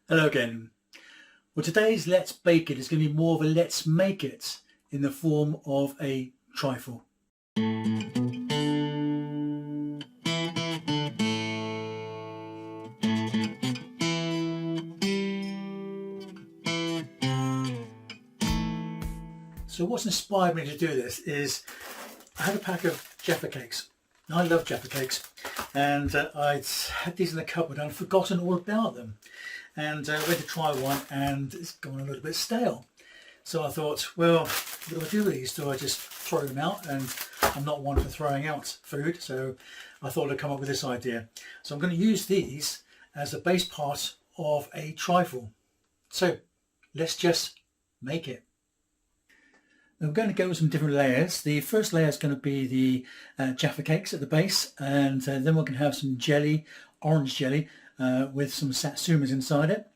Hello again. Well, today's Let's Bake It is going to be more of a Let's Make It in the form of a trifle. So what's inspired me to do this is I had a pack of Jaffa Cakes. Now, I love Jaffa Cakes, and I'd had these in the cupboard and I'd forgotten all about them. And I went to try one and it's gone a little bit stale. So I thought, well, what do I do with these? Do I just throw them out? And I'm not one for throwing out food, so I thought I'd come up with this idea. So I'm going to use these as the base part of a trifle. So let's just make it. I'm going to go with some different layers. The first layer is going to be the Jaffa Cakes at the base, and then we're going to have some jelly, orange jelly, with some Satsumas inside it.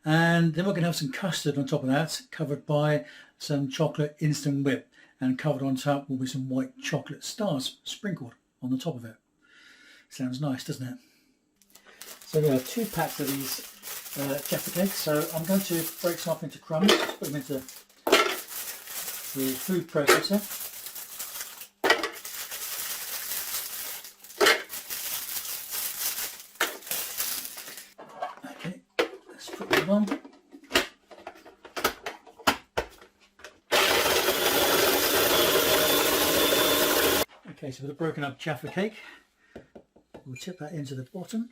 And then we're going to have some custard on top of that, covered by some chocolate instant whip, and covered on top will be some white chocolate stars sprinkled on the top of it. Sounds nice, doesn't it? So we have 2 packs of these Jaffa Cakes. So I'm going to break some up into crumbs, put them into the food processor. Okay, let's put them on. Okay, so with a broken up Jaffa Cake, we'll tip that into the bottom,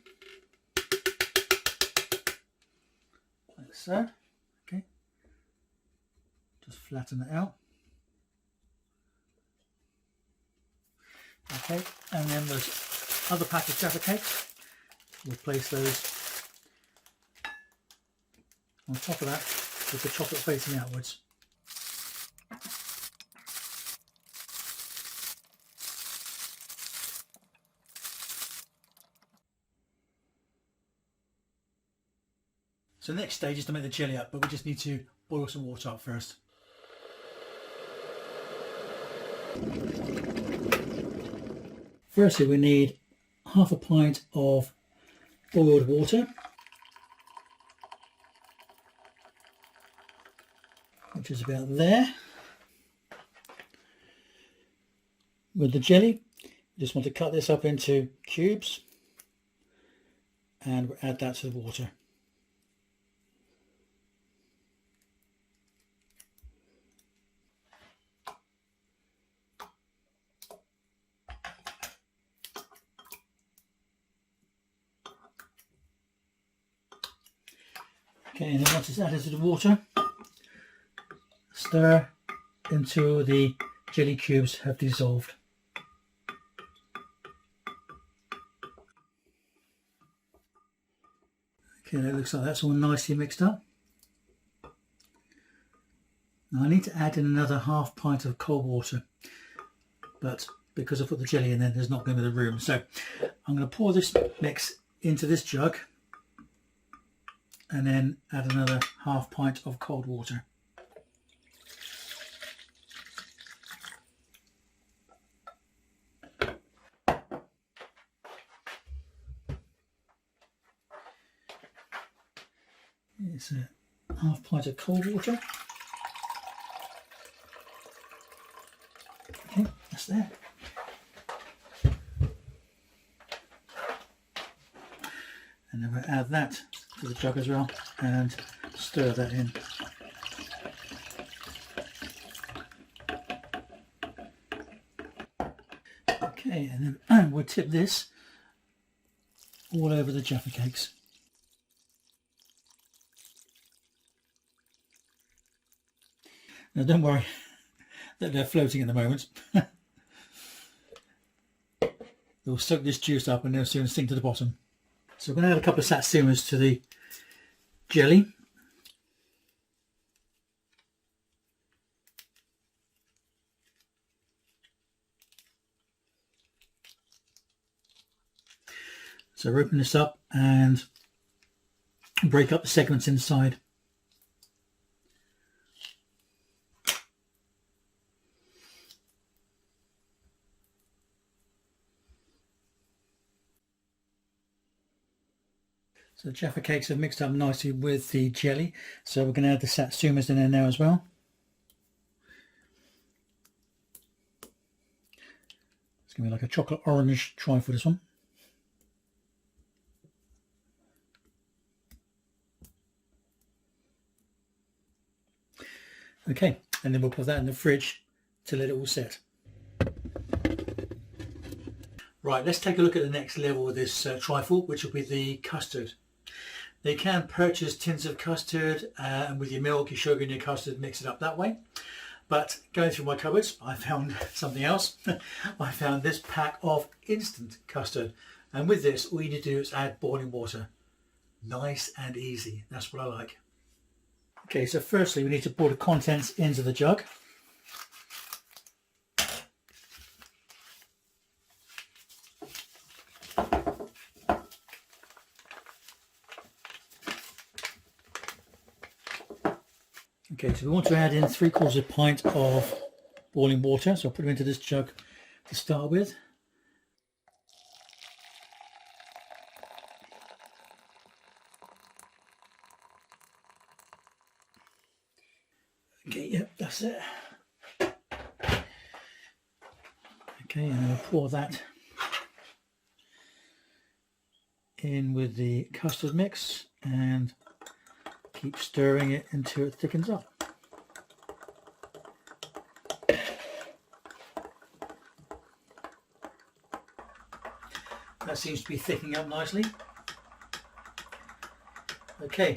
like so. Okay, just flatten it out. Okay, and then those other pack of Jaffa Cakes, we'll place those on top of that with the chocolate facing outwards. So the next stage is to make the jelly up, but we just need to boil some water up first. Firstly, we need half a pint of boiled water, which is about there. With the jelly, you just want to cut this up into cubes and add that to the water. Okay, and then once it's added to the water, stir until the jelly cubes have dissolved. Okay, that looks like that's all nicely mixed up. Now I need to add in another half pint of cold water, but because I put the jelly in there, there's not going to be the room. So I'm going to pour this mix into this jug and then add another half pint of cold water. It's a half pint of cold water. Okay, that's there. And then we'll add that to the jug as well and stir that in. Okay, and then we'll tip this all over the Jaffa Cakes. Now don't worry that they're floating at the moment. They'll soak this juice up and they'll soon sink to the bottom. So we're going to add a couple of Satsumas to the jelly. So open this up and break up the segments inside. So the Jaffa Cakes have mixed up nicely with the jelly, so we're going to add the Satsumas in there now as well. It's going to be like a chocolate orange trifle, this one. Okay, and then we'll put that in the fridge to let it all set. Right, let's take a look at the next level of this trifle, which will be the custard. They can purchase tins of custard and with your milk, your sugar and your custard, mix it up that way. But going through my cupboards, I found something else. I found this pack of instant custard. And with this, all you need to do is add boiling water. Nice and easy. That's what I like. Okay, so firstly, we need to pour the contents into the jug. Okay, so we want to add in 3/4 pint of boiling water. So I'll put them into this jug to start with. Okay, yep, that's it. Okay, and I'll pour that in with the custard mix and keep stirring it until it thickens up. That seems to be thickening up nicely. Okay,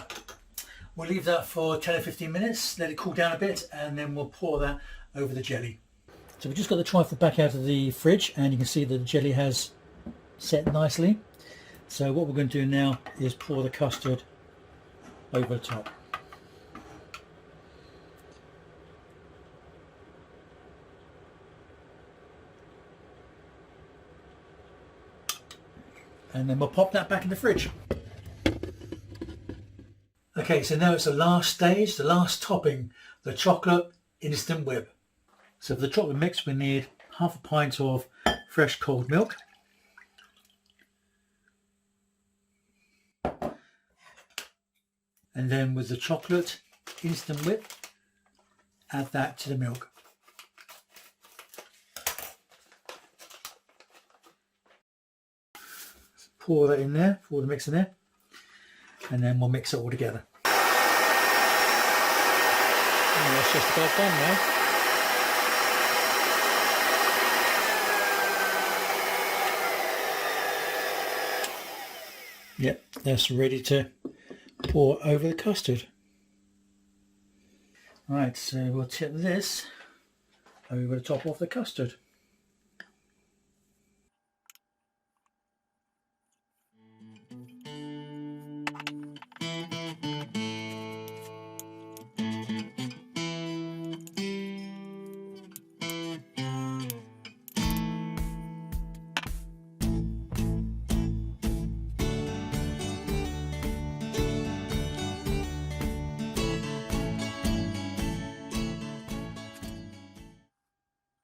we'll leave that for 10 or 15 minutes, let it cool down a bit, and then we'll pour that over the jelly. So we've just got the trifle back out of the fridge, and you can see that the jelly has set nicely. So what we're going to do now is pour the custard over the top. And then we'll pop that back in the fridge. Okay, so now it's the last stage, the last topping, the chocolate instant whip. So for the chocolate mix, we need 1/2 pint of fresh cold milk. And then with the chocolate instant whip, add that to the milk. Pour that in there, pour the mix in there, and then we'll mix it all together. And that's just about done now. Yep, that's ready to pour over the custard. Right, so we'll tip this over the top of the custard.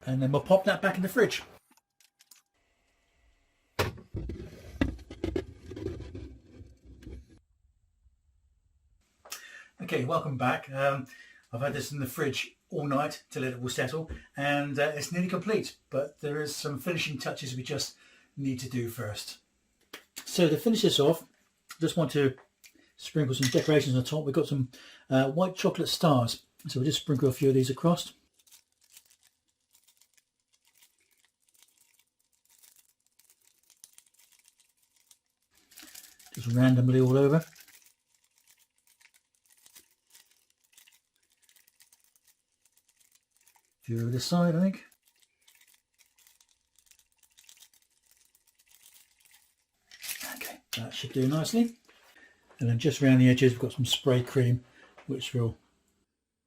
And then we'll pop that back in the fridge. Okay, welcome back. I've had this in the fridge all night to let it all settle, and it's nearly complete, but there is some finishing touches we just need to do first. So to finish this off, just want to sprinkle some decorations on the top. We've got some white chocolate stars, so we'll just sprinkle a few of these across. Just randomly all over. A few over this side, I think. Okay, that should do nicely. And then just around the edges we've got some spray cream, which we'll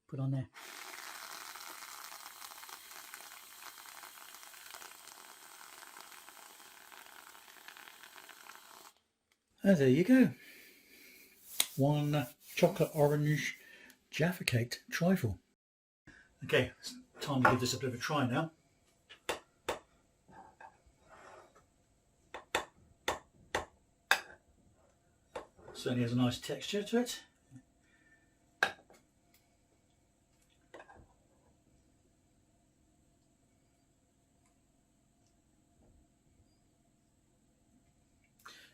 put on there. And there you go. One chocolate orange Jaffa Cake trifle. Okay, it's time to give this a bit of a try now. certainly has a nice texture to it.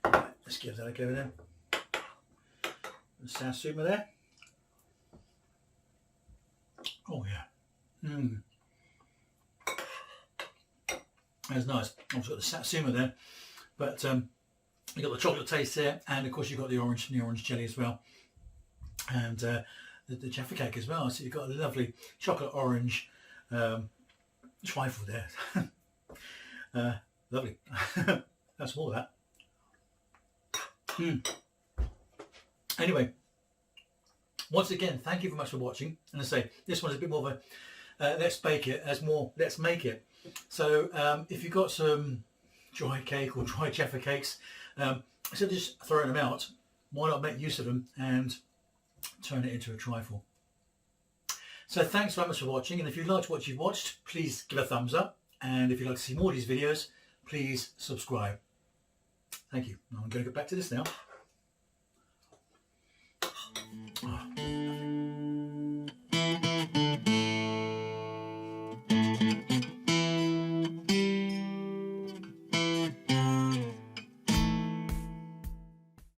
Right, let's give that a go then. The Satsuma there. Oh yeah. That's nice. I've got the Satsuma there, but you got the chocolate taste there, and of course you've got the orange jelly as well, and the Jaffa cake as well. So you've got a lovely chocolate orange trifle there. Lovely. That's all of that. Anyway, once again, thank you very much for watching. And I say this one's a bit more of a let's bake it as more let's make it. So if you've got some dry cake or dry Jaffa cakes, instead of just throwing them out, why not make use of them and turn it into a trifle? So thanks very much for watching, and if you liked what you've watched, please give a thumbs up, and if you'd like to see more of these videos, please subscribe. Thank you. I'm going to get back to this now.